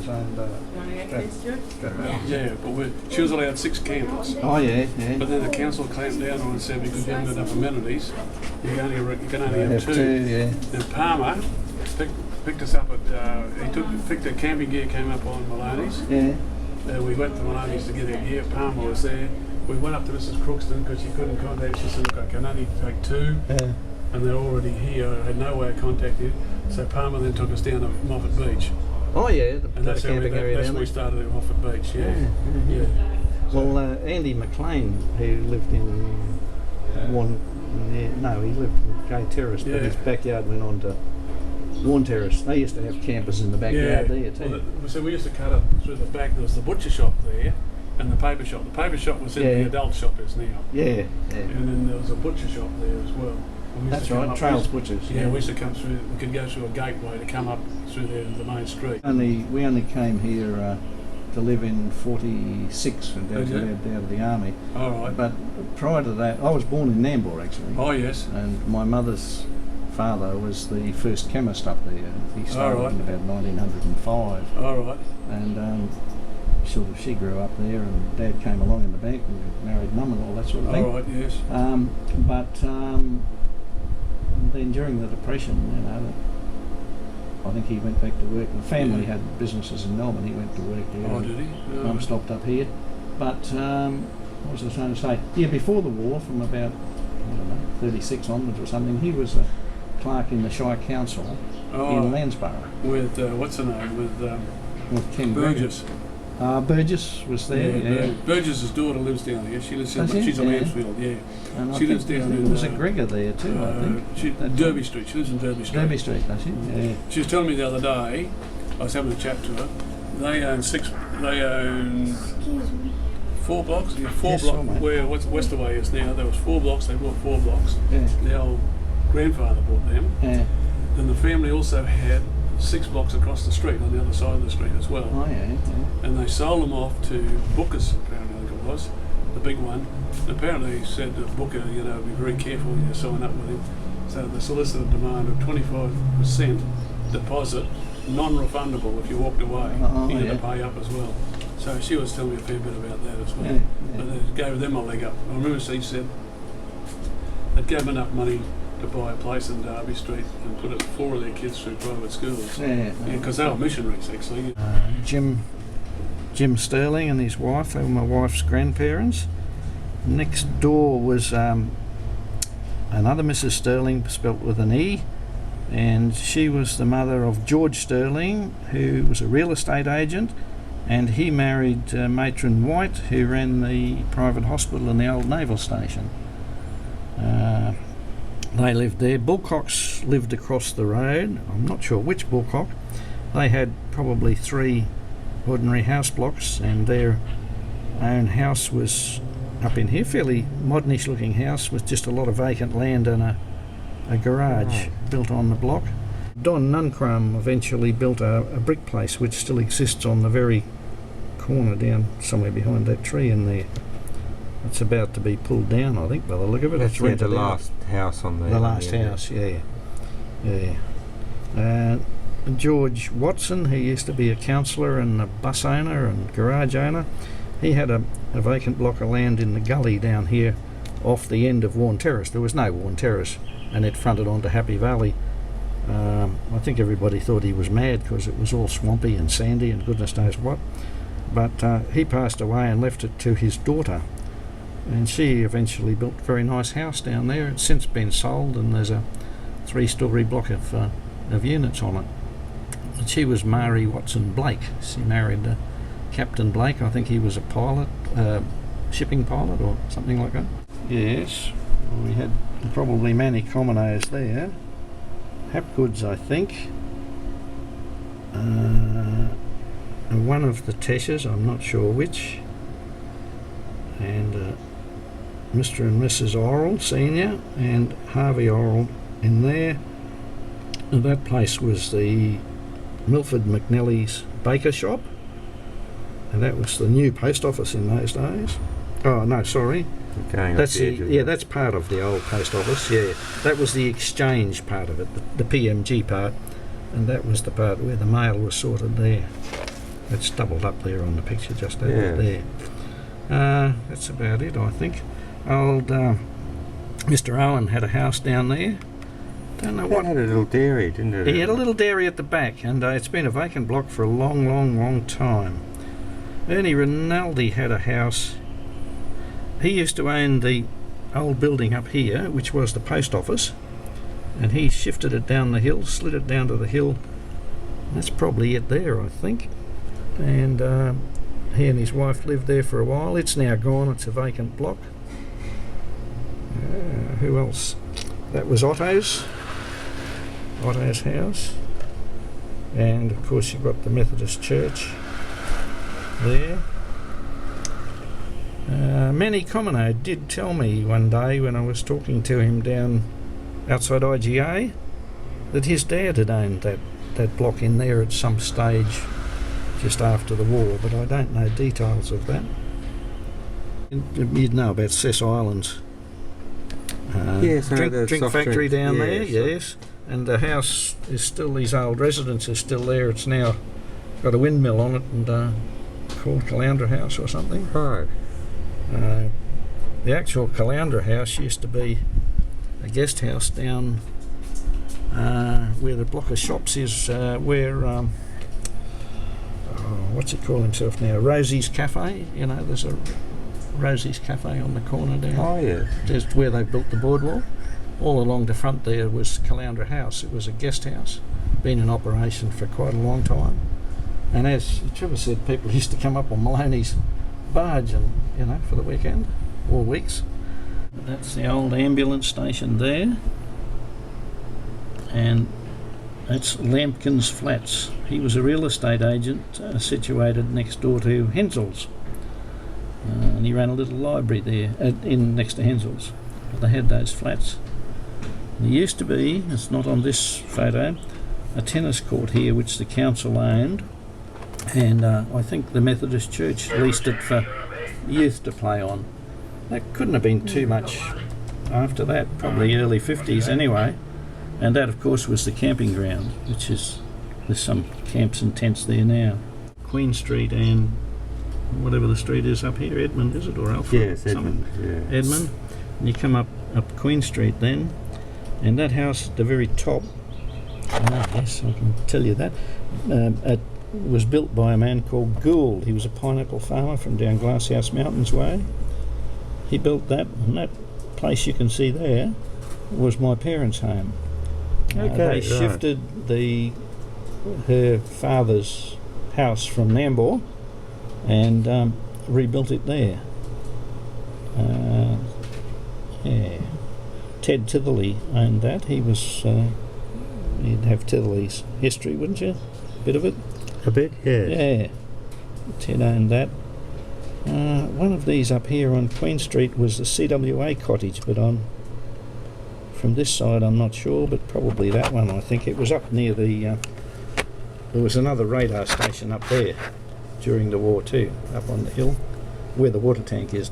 mother's owned Yeah, but she was allowed 6 campers. Oh yeah. But then the council clamped down on and said because you haven't got enough amenities, you can only have 2. Yeah. And Palmer picked us up at, picked the camping gear, came up on Maloney's. Yeah. We went to Maloney's to get our gear. Palmer was there. We went up to Mrs. Crookston because she couldn't contact. She said, look, I can only take 2. Yeah. And they're already here. I had no way of contacting you. So Palmer then took us down to Moffat Beach. Oh yeah, And that's how camping area that's down where we there. started at Moffat Beach, yeah. Well, Andy McLean, who lived in he lived in Gay Terrace, but his backyard went on to Warren Terrace. They used to have campers in the backyard there too. Well, so we used to cut up through the back. There was the butcher shop there and the paper shop. The paper shop was in the adult shop is now. Yeah. And then there was a butcher shop there as well. That's right, Trails Butchers. Yeah, we used to come through, we could go through a gateway to come up through there to the main street. We only came here to live in 46 and out of the army. All right. But prior to that, I was born in Nambour actually. Oh yes. And my mother's father was the first chemist up there. He started in about 1905. All right. And she grew up there, and Dad came along in the bank and married Mum and all that sort of thing. All right, yes. Then during the Depression, I think he went back to work. The family had businesses in Melbourne. He went to work there. Oh, did he? Mum stopped up here. But what was I trying to say? Yeah, before the war, from about 36 onwards or something, he was a clerk in the Shire Council in Landsborough. With what's her name? With Ken Burgess. Burgess was there. Yeah. Burgess's daughter lives down here. She lives. She's a Mansfield. Yeah. And she lives down in. There was a Gregor there too. I think. Derby Street. She lives in Derby Street. Derby Street, does she? Yeah. She was telling me the other day. I was having a chat to her. They own 4 blocks. Yeah, 4 blocks. Where Westaway is now. There was 4 blocks. They bought 4 blocks. Yeah. The old grandfather bought them. Yeah. Then the family also had 6 blocks across the street on the other side of the street as well. Oh yeah. And they sold them off to Booker's, apparently I think it was, the big one. And apparently he said to Booker, be very careful when you sign up with him. So the solicitor demanded 25% deposit, non-refundable if you walked away. You had to pay up as well. So she was telling me a fair bit about that as well. But it gave them a leg up. I remember she said it gave them enough money to buy a place in Derby Street and put 4 of their kids through private schools. Because they were missionaries actually. Jim Sterling and his wife, they were my wife's grandparents. Next door was another Mrs. Sterling, spelt with an E, and she was the mother of George Sterling, who was a real estate agent, and he married Matron White, who ran the private hospital in the old naval station. They lived there. Bulcocks lived across the road. I'm not sure which Bulcock. They had probably 3 ordinary house blocks, and their own house was up in here, fairly modernish looking house with just a lot of vacant land and a garage built on the block. Don Nuncrum eventually built a brick place which still exists on the very corner down somewhere behind that tree in there. It's about to be pulled down, I think, by the look of it. That's the last house on there. The last house, yeah. George Watson, who used to be a councillor and a bus owner and garage owner, he had a vacant block of land in the gully down here off the end of Warren Terrace. There was no Warren Terrace, and it fronted onto Happy Valley. I think everybody thought he was mad because it was all swampy and sandy and goodness knows what. But he passed away and left it to his daughter. And she eventually built a very nice house down there. It's since been sold, and there's a 3-storey block of units on it. And she was Mary Watson Blake. She married Captain Blake. I think he was a pilot, shipping pilot or something like that. Yes, we had probably many commonos there. Hapgoods, I think. And one of the Teshas, I'm not sure which. And Mr. and Mrs. Orrell, Senior, and Harvey Orrell in there. And that place was the Milford McNally's baker shop, and that was the new post office in those days. Oh no, sorry. That's part of the old post office. Yeah, that was the exchange part of it, the PMG part, and that was the part where the mail was sorted there. It's doubled up there on the picture just over there. That's about it, I think. Old Mr. Owen had a house down there. Don't know what. It had a little dairy, didn't it? He had a little dairy at the back, and it's been a vacant block for a long time. Ernie Rinaldi had a house. He used to own the old building up here, which was the post office, and he shifted it down the hill, slid it down to the hill. That's probably it there, I think. And he and his wife lived there for a while. It's now gone. It's a vacant block. Who else? That was Otto's house. And of course you've got the Methodist Church there. Manny Comino did tell me one day when I was talking to him down outside IGA that his dad had owned that block in there at some stage just after the war, but I don't know details of that. You'd know about Cess Islands. Yes, drink factory down there, so yes. And the house is still, his old residence is still there. It's now got a windmill on it and called Caloundra House or something. Right. The actual Caloundra House used to be a guest house down where the block of shops is, where what's it call himself now? Rosie's Cafe. You know, there's a Rosie's Cafe on the corner down. Oh yeah. There's where they built the boardwalk. All along the front there was Caloundra House. It was a guest house, been in operation for quite a long time. And as Trevor said, people used to come up on Maloney's barge, and for the weekend or weeks. That's the old ambulance station there, and that's Lampkin's Flats. He was a real estate agent situated next door to Hensel's, and he ran a little library there in next to Hensel's. But they had those flats. There used to be, it's not on this photo, a tennis court here which the council owned, and I think the Methodist Church leased it for youth to play on. That couldn't have been too much after that, probably early 50s anyway. And that of course was the camping ground, which is, there's some camps and tents there now. Queen Street and whatever the street is up here, Edmund is it, or Alfred? Yes, Edmund. Yeah. Edmund. And you come up Queen Street then, and that house at the very top, yes, I can tell you that, it was built by a man called Gould. He was a pineapple farmer from down Glasshouse Mountains way. He built that, and that place you can see there was my parents' home. They shifted her father's house from Nambour and rebuilt it there. Ted Titherley owned that. He was, you'd have Titherley's history, wouldn't you? A bit of it? A bit, yes. Yeah. Ted owned that. One of these up here on Queen Street was the CWA cottage, but from this side I'm not sure, but probably that one. I think it was up near the, there was another radar station up there during the war too, up on the hill, where the water tank is